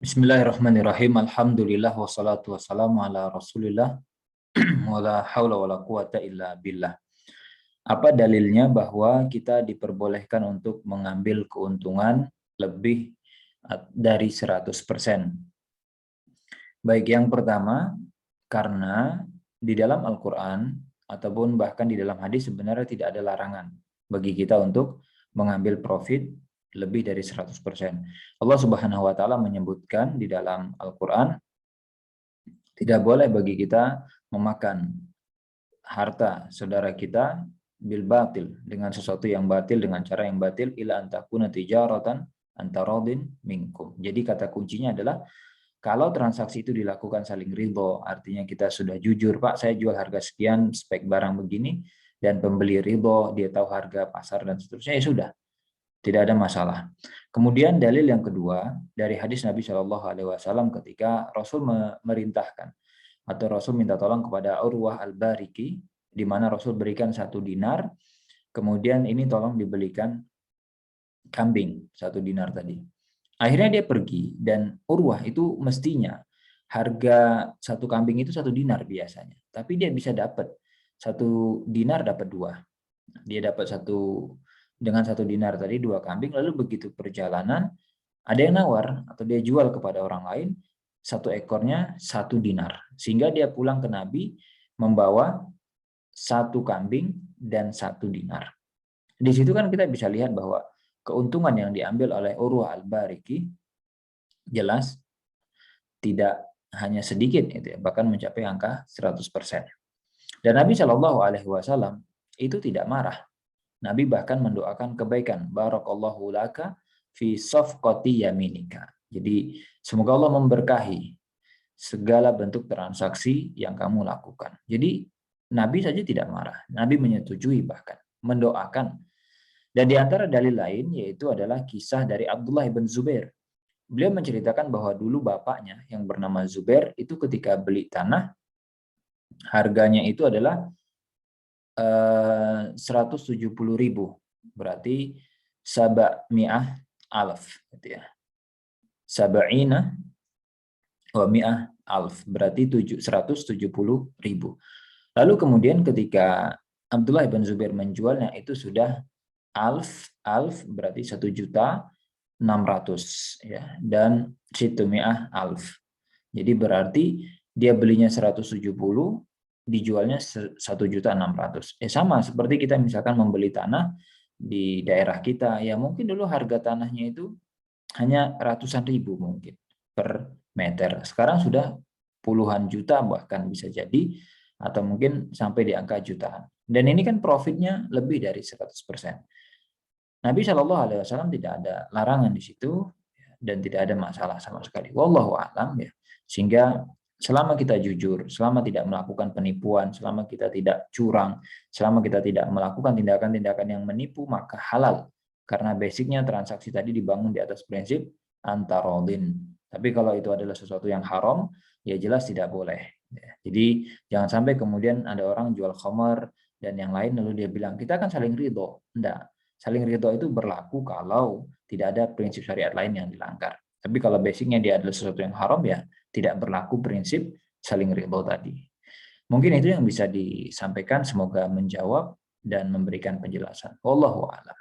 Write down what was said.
Bismillahirrahmanirrahim. Alhamdulillah wassalatu wassalamu ala Rasulillah wala haula wala quwata illa billah. Apa dalilnya bahwa kita diperbolehkan untuk mengambil keuntungan lebih dari 100%? Baik, yang pertama, karena di dalam Al-Qur'an ataupun bahkan di dalam hadis sebenarnya tidak ada larangan bagi kita untuk mengambil profit lebih dari 100%. Allah Subhanahu wa taala menyebutkan di dalam Al-Qur'an, tidak boleh bagi kita memakan harta saudara kita bil batil, dengan sesuatu yang batil, dengan cara yang batil, ila antakuna tijaratan antaradin minkum. Jadi kata kuncinya adalah kalau transaksi itu dilakukan saling ridho, artinya kita sudah jujur, Pak, saya jual harga sekian, spek barang begini, dan pembeli ridho, dia tahu harga pasar dan seterusnya, ya sudah, tidak ada masalah. Kemudian dalil yang kedua dari hadis Nabi Shallallahu Alaihi Wasallam ketika Rasul memerintahkan atau Rasul minta tolong kepada Urwah al-Bariki, di mana Rasul berikan 1 dinar, kemudian ini tolong dibelikan kambing 1 dinar tadi. Akhirnya dia pergi, dan Urwah itu mestinya harga 1 kambing itu 1 dinar biasanya, tapi dia bisa dapat 1 dinar dapat 2. Dia dapat dengan 1 dinar tadi 2 kambing, lalu begitu perjalanan ada yang nawar atau dia jual kepada orang lain 1 ekornya 1 dinar, sehingga dia pulang ke Nabi membawa 1 kambing dan 1 dinar. Di situ kan kita bisa lihat bahwa keuntungan yang diambil oleh Urwah al-Bariki jelas tidak hanya sedikit, itu ya, bahkan mencapai angka 100%. Dan Nabi Shallallahu Alaihi Wasallam itu tidak marah. Nabi bahkan mendoakan kebaikan. Barakallahu laka fi safqati yaminika. Jadi semoga Allah memberkahi segala bentuk transaksi yang kamu lakukan. Jadi Nabi saja tidak marah. Nabi menyetujui, bahkan mendoakan. Dan di antara dalil lain yaitu adalah kisah dari Abdullah bin Zubair. Beliau menceritakan bahwa dulu bapaknya yang bernama Zubair itu ketika beli tanah, harganya itu adalah 170.000, berarti sab'mi'ah alf, gitu ya. Sab'ina wa mi'ah alf, berarti 170.000. Lalu kemudian ketika Abdullah bin Zubair menjualnya itu sudah alf berarti 1.600.000 ya, dan situmi'ah alf. Jadi berarti dia belinya 170, dijualnya 1.600.000. Sama seperti kita misalkan membeli tanah di daerah kita, ya mungkin dulu harga tanahnya itu hanya ratusan ribu mungkin per meter. Sekarang sudah puluhan juta bahkan bisa jadi, atau mungkin sampai di angka jutaan. Dan ini kan profitnya lebih dari 100%. Nabi Shallallahu Alaihi Wasallam tidak ada larangan di situ, dan tidak ada masalah sama sekali. Wallahu a'lam ya. Sehingga selama kita jujur, selama tidak melakukan penipuan, selama kita tidak curang, selama kita tidak melakukan tindakan-tindakan yang menipu, maka halal. Karena basicnya transaksi tadi dibangun di atas prinsip antarodin. Tapi kalau itu adalah sesuatu yang haram, ya jelas tidak boleh. Jadi jangan sampai kemudian ada orang jual khamar dan yang lain lalu dia bilang kita kan saling ridho. Enggak. Saling ridho itu berlaku kalau tidak ada prinsip syariat lain yang dilanggar. Tapi kalau basicnya dia adalah sesuatu yang haram, ya tidak berlaku prinsip saling ridho tadi. Mungkin itu yang bisa disampaikan, semoga menjawab dan memberikan penjelasan. Wallahu a'lam.